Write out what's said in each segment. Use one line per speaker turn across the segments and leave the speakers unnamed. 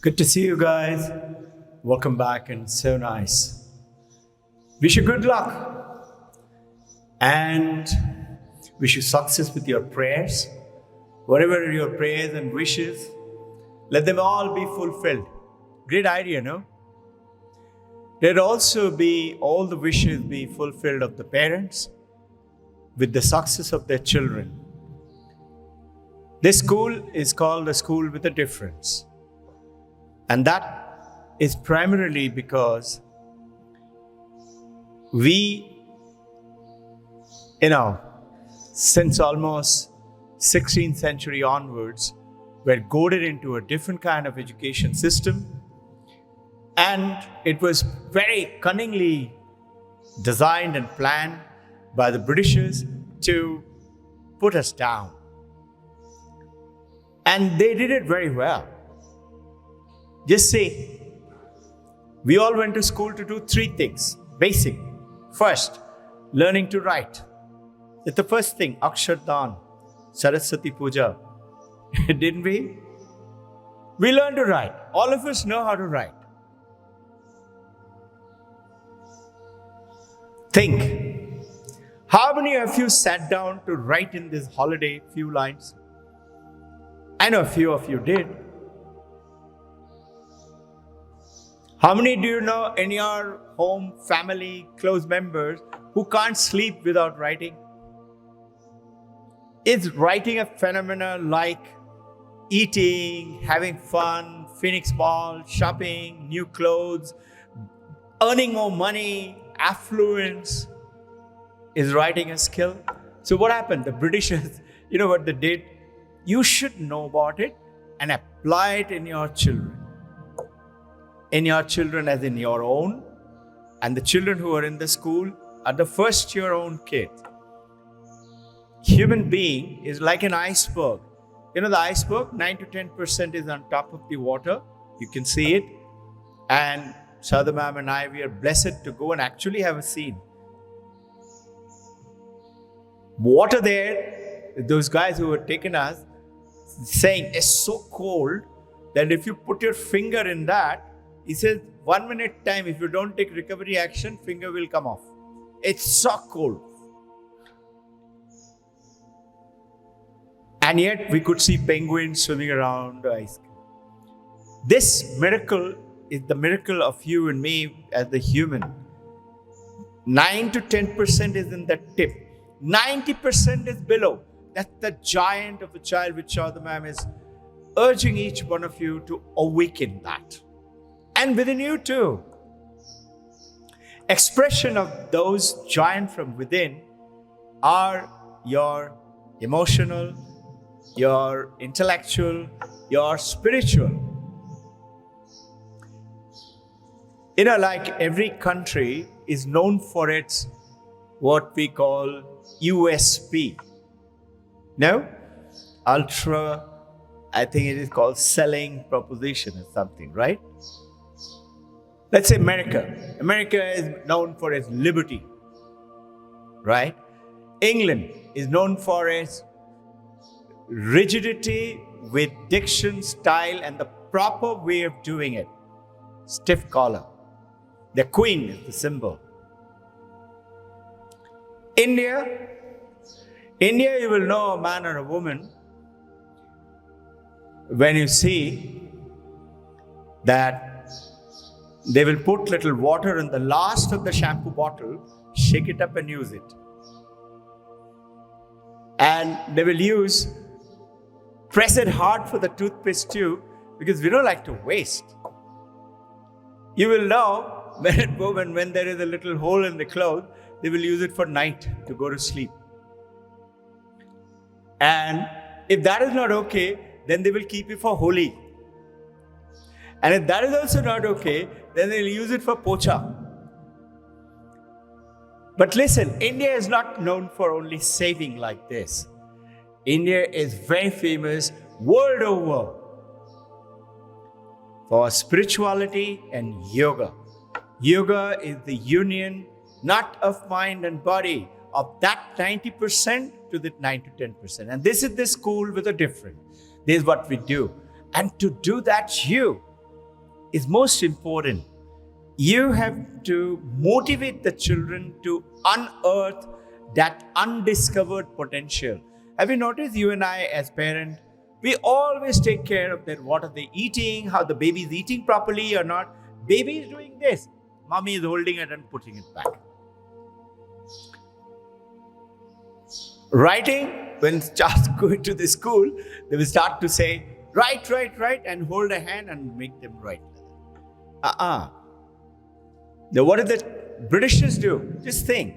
Good to see you guys. Welcome back and so nice. Wish you good luck and wish you success with your prayers. Whatever your prayers and wishes, let them all be fulfilled. Great idea, no? Let also be all the wishes be fulfilled of the parents with the success of their children. This school is called a school with a difference. And that is primarily because we, since almost 16th century onwards, were goaded into a different kind of education system. And it was very cunningly designed and planned by the Britishers to put us down. And they did it very well. Just say, we all went to school to do three things. Basic. First, learning to write. It's the first thing. Akshardhan, Saraswati Puja. Didn't we? We learned to write. All of us know how to write. Think. How many of you sat down to write in this holiday few lines? I know a few of you did. How many do you know in your home, family, close members who can't sleep without writing? Is writing a phenomenon like eating, having fun, Phoenix Mall, shopping, new clothes, earning more money, affluence? Is writing a skill? So what happened? The Britishers, you know what they did? You should know about it and apply it in your children. In your children as in your own, and the children who are in the school are the first your own kids. Human being is like an iceberg. You know the iceberg, 9 to 10% is on top of the water. You can see it. And Sadhu ma'am and I, we are blessed to go and actually have a scene. Water there, those guys who had taken us, saying it's so cold that if you put your finger in that, he says, 1 minute time, if you don't take recovery action, finger will come off. It's so cold. And yet we could see penguins swimming around the ice. This miracle is the miracle of you and me as the human. 9 to 10% is in the tip. 90% is below. That's the giant of the child which Sadhu ma'am is urging each one of you to awaken that. And within you too. Expression of those giant from within are your emotional, your intellectual, your spiritual. Like every country is known for its what we call USP. No? Ultra, I think it is called selling proposition or something, right? Let's say America. America is known for its liberty, right? England is known for its rigidity with diction, style, and the proper way of doing it. Stiff collar. The queen is the symbol. India, you will know a man or a woman when you see that they will put little water in the last of the shampoo bottle, shake it up and use it. And they will press it hard for the toothpaste tube because we don't like to waste. You will know men and women when there is a little hole in the cloth, they will use it for night to go to sleep. And if that is not okay, then they will keep it for Holi. And if that is also not okay, then they'll use it for pocha. But listen, India is not known for only saving like this. India is very famous world over for spirituality and yoga. Yoga is the union not of mind and body, of that 90% to the 9 to 10%. And this is the school with a difference. This is what we do. And to do that, is most important. You have to motivate the children to unearth that undiscovered potential. Have you noticed, you and I as parents, we always take care of that. What are they eating? How the baby is eating properly or not? Baby is doing this. Mommy is holding it and putting it back. Writing, when child's going to the school, they will start to say, write, and hold a hand and make them write. Now, what did the Britishers do? Just think.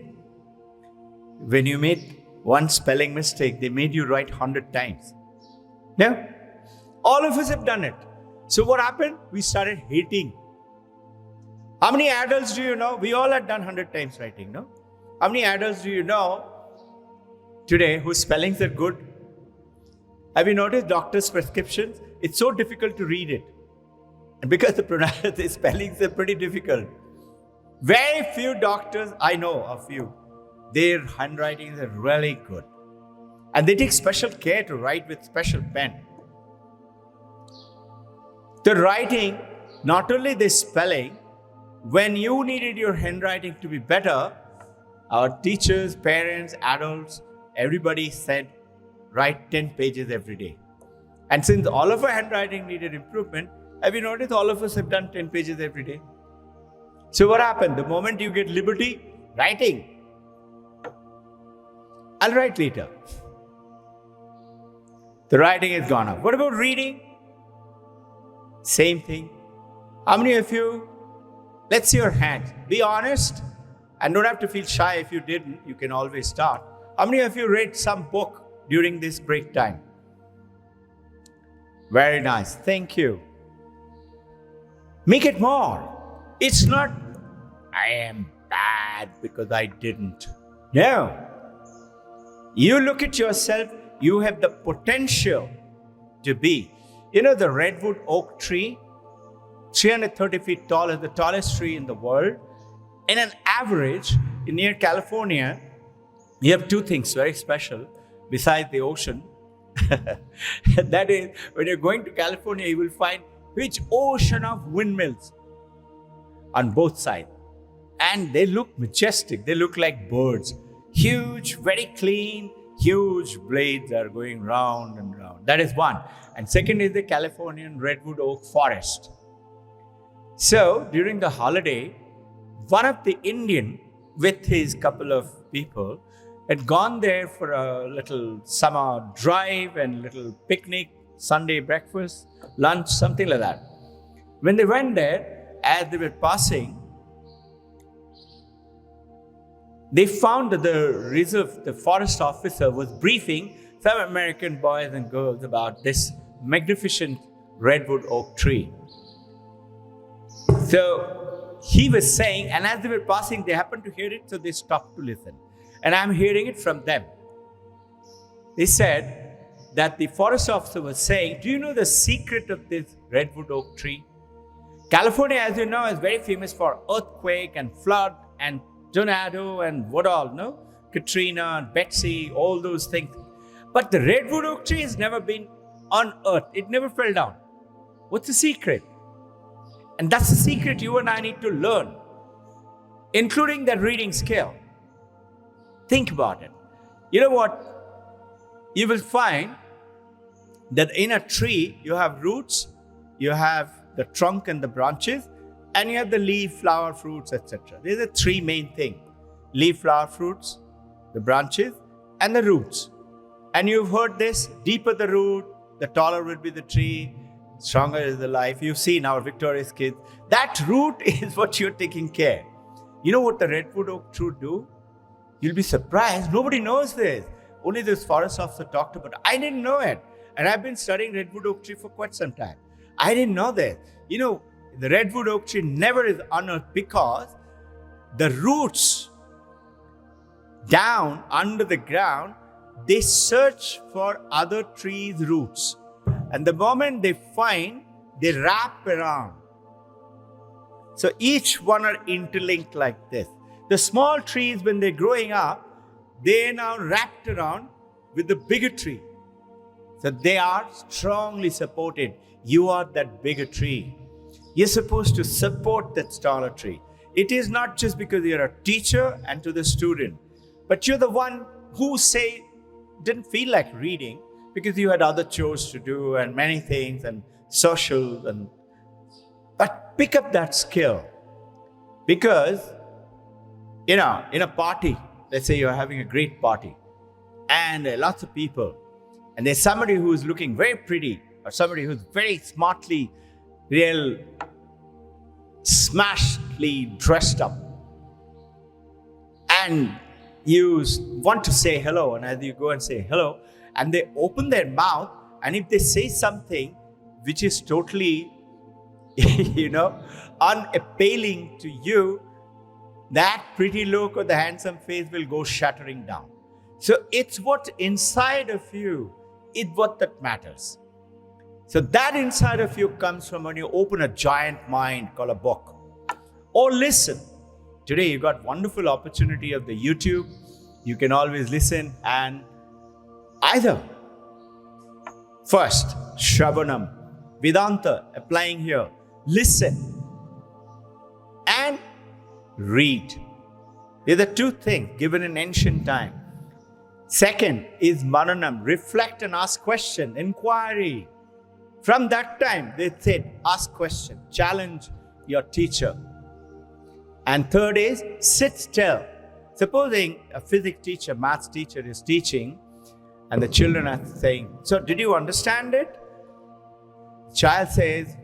When you made one spelling mistake, they made you write 100 times. No? All of us have done it. So what happened? We started hating. How many adults do you know? We all have done 100 times writing, no? How many adults do you know today whose spellings are good? Have you noticed doctors' prescriptions? It's so difficult to read it. And because the spellings are pretty difficult. Very few doctors, I know a few, their handwritings are really good. And they take special care to write with special pen. The writing, not only the spelling, when you needed your handwriting to be better, our teachers, parents, adults, everybody said, write 10 pages every day. And since all of our handwriting needed improvement, have you noticed all of us have done 10 pages every day? So what happened? The moment you get liberty, writing. I'll write later. The writing has gone up. What about reading? Same thing. How many of you, let's see your hands. Be honest and don't have to feel shy. If you didn't, you can always start. How many of you read some book during this break time? Very nice. Thank you. Make it more. It's not, I am bad because I didn't. No. You look at yourself, you have the potential to be. You know the redwood oak tree, 330 feet tall, is the tallest tree in the world. In an average, near California, you have two things very special besides the ocean. That is, when you're going to California, you will find huge ocean of windmills on both sides. And they look majestic. They look like birds. Huge, very clean, huge blades are going round and round. That is one. And second is the Californian redwood oak forest. So during the holiday, one of the Indian with his couple of people had gone there for a little summer drive and little picnic, Sunday breakfast, lunch, something like that. When they went there, as they were passing, they found that the forest officer was briefing some American boys and girls about this magnificent redwood oak tree. So he was saying, and as they were passing, they happened to hear it, so they stopped to listen. And I'm hearing it from them. They said that the forest officer was saying, do you know the secret of this redwood oak tree? California, as you know, is very famous for earthquake and flood and tornado and what all, no? Katrina and Betsy, all those things. But the redwood oak tree has never been unearthed. It never fell down. What's the secret? And that's the secret you and I need to learn, including that reading skill. Think about it. You know what? You will find that in a tree, you have roots, you have the trunk and the branches, and you have the leaf, flower, fruits, etc. These are the three main things. Leaf, flower, fruits, the branches, and the roots. And you've heard this, deeper the root, the taller will be the tree, stronger is the life. You've seen our victorious kids. That root is what you're taking care. You know what the redwood oak tree do? You'll be surprised. Nobody knows this. Only this forest officer talked about it. I didn't know it. And I've been studying redwood oak tree for quite some time. I didn't know that. You know, the redwood oak tree never is unearthed because the roots down under the ground, they search for other trees' roots. And the moment they find, they wrap around. So each one are interlinked like this. The small trees, when they're growing up, they are now wrapped around with the bigger tree. So they are strongly supported. You are that bigger tree. You're supposed to support that taller tree. It is not just because you're a teacher and to the student, but you're the one who didn't feel like reading because you had other chores to do and many things and social but pick up that skill. Because, in a party, let's say you're having a great party and lots of people, and there's somebody who's looking very pretty or somebody who's very smartly, real smashedly dressed up. And you want to say hello, and as you go and say hello, and they open their mouth, and if they say something which is totally, unappealing to you, that pretty look or the handsome face will go shattering down. So it's what inside of you is what that matters. So that inside of you comes from when you open a giant mind called a book. Or listen. Today you got wonderful opportunity of the YouTube. You can always listen and either first, Shravanam, Vedanta applying here, listen and read. They're the two things given in ancient time. Second is Mananam, reflect and ask question, inquiry. From that time, they said, ask question, challenge your teacher. And third is sit still. Supposing a physics teacher, maths teacher is teaching, and the children are saying, so did you understand it? The child says,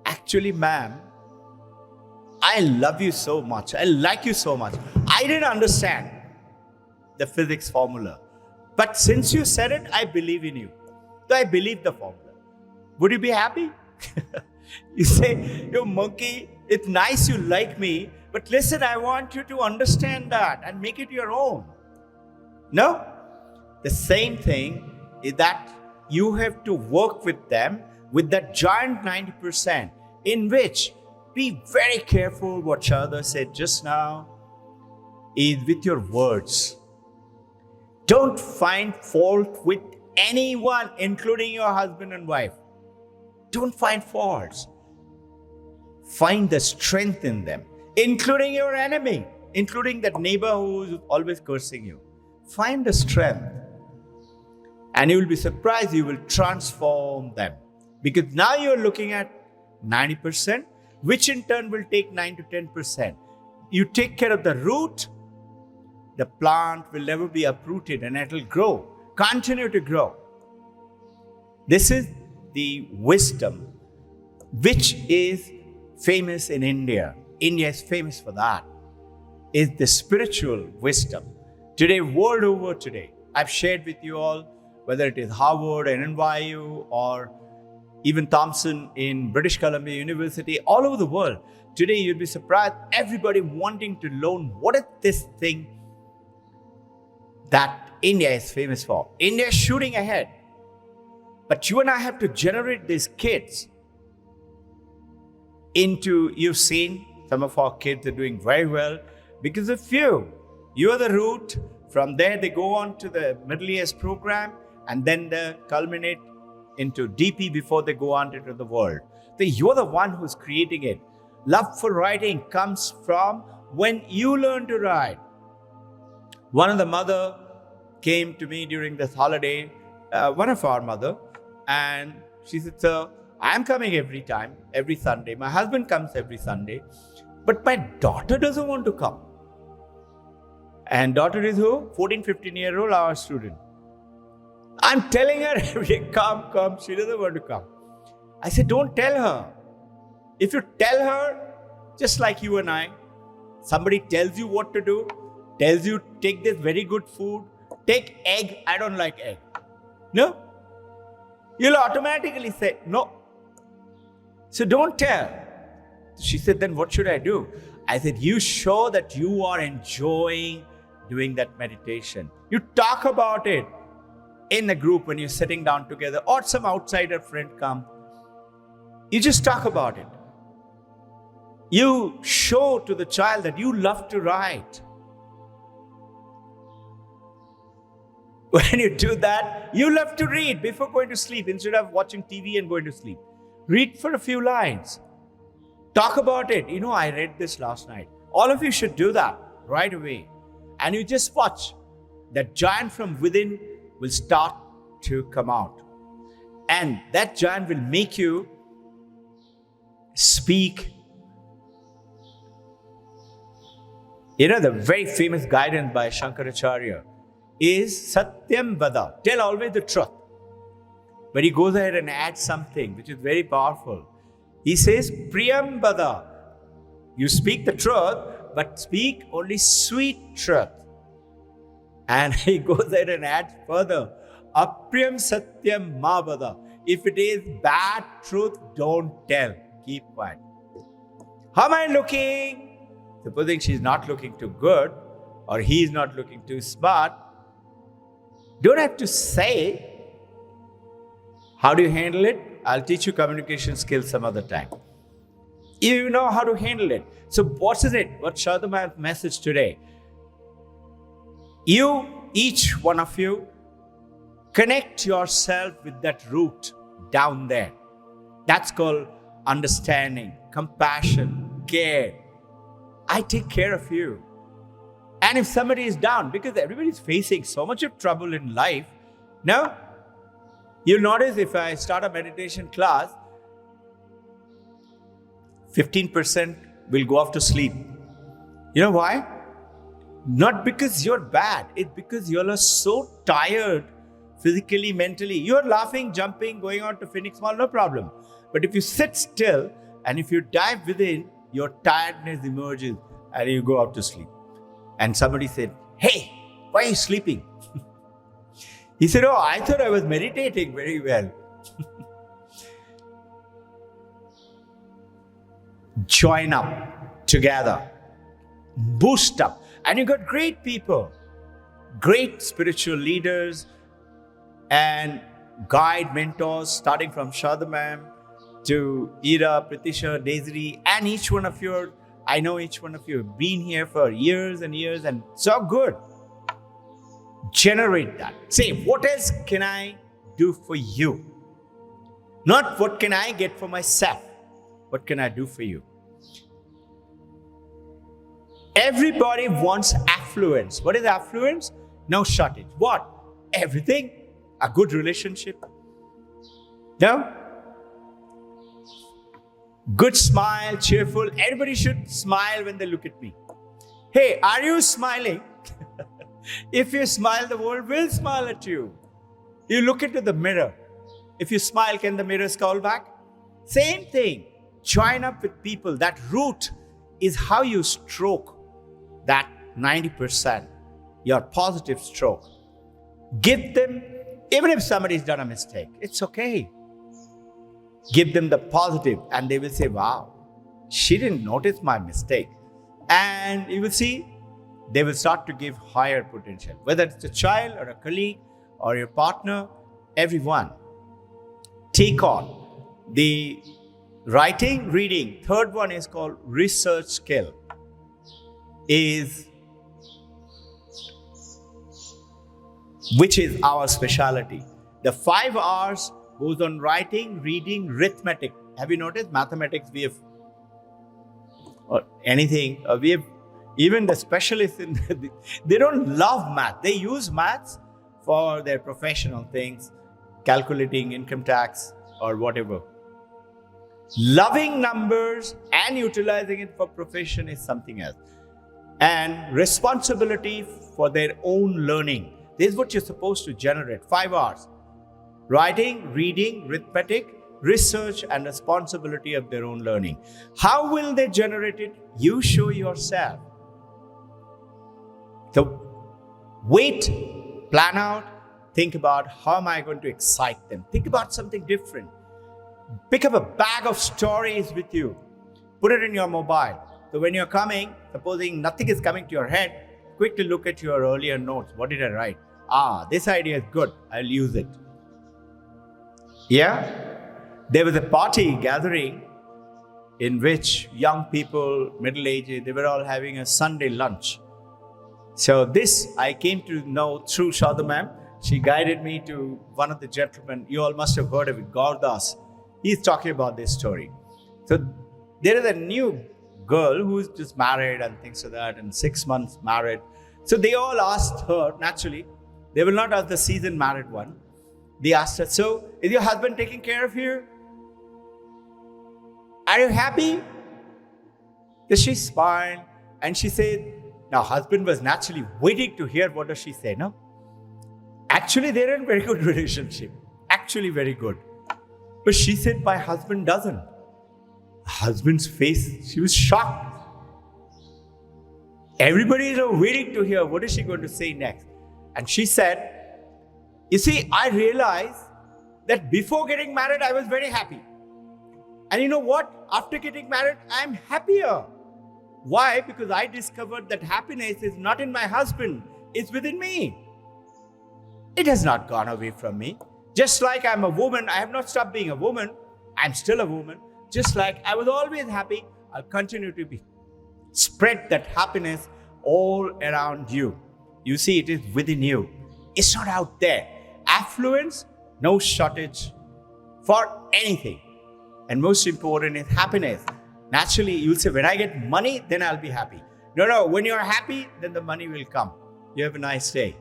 actually, ma'am, I love you so much. I like you so much. I didn't understand the physics formula. But since you said it, I believe in you. So I believe the formula. Would you be happy? You say, yo monkey, it's nice you like me, but listen, I want you to understand that and make it your own. No? The same thing is that you have to work with them with that giant 90% in which be very careful what Sharda said just now is with your words. Don't find fault with anyone, including your husband and wife. Don't find faults. Find the strength in them, including your enemy, including that neighbor who's always cursing you. Find the strength. And you will be surprised, you will transform them. Because now you're looking at 90%, which in turn will take 9 to 10%. You take care of the root, the plant will never be uprooted and it will grow, continue to grow. This is the wisdom which is famous in India. India is famous for that. Is the spiritual wisdom. Today, world over today, I've shared with you all, whether it is Harvard and NYU or even Thompson in British Columbia University, all over the world. Today, you'd be surprised, everybody wanting to learn what is this thing that India is famous for. India is shooting ahead. But you and I have to generate these kids into, you've seen some of our kids are doing very well because of you. You are the root. From there, they go on to the middle years program and then they culminate into DP before they go on into the world. So you're the one who's creating it. Love for writing comes from when you learn to write. One of the mother came to me during this holiday, one of our mother, and she said, sir, I'm coming every Sunday. My husband comes every Sunday, but my daughter doesn't want to come. And daughter is who? 14, 15-year-old, our student. I'm telling her every day, come. She doesn't want to come. I said, don't tell her. If you tell her, just like you and I, somebody tells you what to do, tells you take this very good food, take egg, I don't like egg. No? You'll automatically say, no. So don't tell. She said, then what should I do? I said, you show that you are enjoying doing that meditation. You talk about it in a group when you're sitting down together or some outsider friend come. You just talk about it. You show to the child that you love to write. When you do that, you love to read before going to sleep instead of watching TV and going to sleep. Read for a few lines. Talk about it. I read this last night. All of you should do that right away. And you just watch. That giant from within will start to come out. And that giant will make you speak. The very famous guidance by Shankaracharya is Satyam Vada. Tell always the truth. But he goes ahead and adds something which is very powerful. He says, Priyam Vada. You speak the truth, but speak only sweet truth. And he goes ahead and adds further, Apriyam Satyam Ma Vada. If it is bad truth, don't tell. Keep quiet. How am I looking? Supposing she's not looking too good or he's not looking too smart, don't have to say. How do you handle it? I'll teach you communication skills some other time. You know how to handle it. So what is it? What's Shadama's message today? You, each one of you, connect yourself with that root down there. That's called understanding, compassion, care. I take care of you. And if somebody is down, because everybody is facing so much of trouble in life, now you'll notice if I start a meditation class, 15% will go off to sleep. You know why? Not because you're bad. It's because you're so tired physically, mentally. You're laughing, jumping, going out to Phoenix Mall, no problem. But if you sit still and if you dive within, your tiredness emerges and you go out to sleep. And somebody said, hey, why are you sleeping? He said, oh, I thought I was meditating very well. Join up together. Boost up. And you got great people, great spiritual leaders and guide mentors, starting from Shada Ma'am to Ira, Pratisha, Desiree, and each one of you. I know each one of you have been here for years and years and so good. Generate that. Say, what else can I do for you? Not what can I get for myself. What can I do for you? Everybody wants affluence. What is affluence? No shortage. What? Everything. A good relationship. No? Good smile, cheerful. Everybody should smile when they look at me. Hey, are you smiling? If you smile, the world will smile at you. You look into the mirror. If you smile, can the mirror scowl back? Same thing. Join up with people. That root is how you stroke that 90%, your positive stroke. Give them, even if somebody's done a mistake, it's okay. Give them the positive and they will say, wow, she didn't notice my mistake. And you will see, they will start to give higher potential. Whether it's a child or a colleague or your partner, everyone. Take on the writing, reading. Third one is called research skill. Which is our specialty. The 5 R's goes on writing, reading, arithmetic. Have you noticed mathematics? We have, or anything. We have even the specialists in they don't love math. They use maths for their professional things, calculating income tax or whatever. Loving numbers and utilizing it for profession is something else. And responsibility for their own learning. This is what you're supposed to generate. 5 R's. Writing, reading, arithmetic, research, and responsibility of their own learning. How will they generate it? You show yourself. So wait, plan out, think about how am I going to excite them. Think about something different. Pick up a bag of stories with you. Put it in your mobile. So when you're coming, supposing nothing is coming to your head, quickly look at your earlier notes. What did I write? This idea is good. I'll use it. Yeah? There was a party gathering in which young people, middle-aged, they were all having a Sunday lunch. So this I came to know through Shada Ma'am. She guided me to one of the gentlemen. You all must have heard of it, Gaurdas. he's talking about this story. So there is a new girl who's just married and things like that, and 6 months married. So they all asked her, naturally, they will not ask the seasoned married one. They asked her, so is your husband taking care of you? Are you happy? Then she smiled and she said, now husband was naturally waiting to hear what does she say, no? Actually, they're in a very good relationship. Actually, very good. But she said, my husband doesn't. Husband's face, she was shocked. Everybody is waiting to hear what is she going to say next. And she said, you see, I realized that before getting married, I was very happy. And you know what? After getting married, I'm happier. Why? Because I discovered that happiness is not in my husband, it's within me. It has not gone away from me. Just like I'm a woman, I have not stopped being a woman. I'm still a woman. Just like I was always happy, I'll continue to be. Spread that happiness all around you. You see, it is within you. It's not out there. Affluence, no shortage for anything. And most important is happiness. Naturally, you'll say, when I get money, then I'll be happy. No, when you're happy, then the money will come. You have a nice day.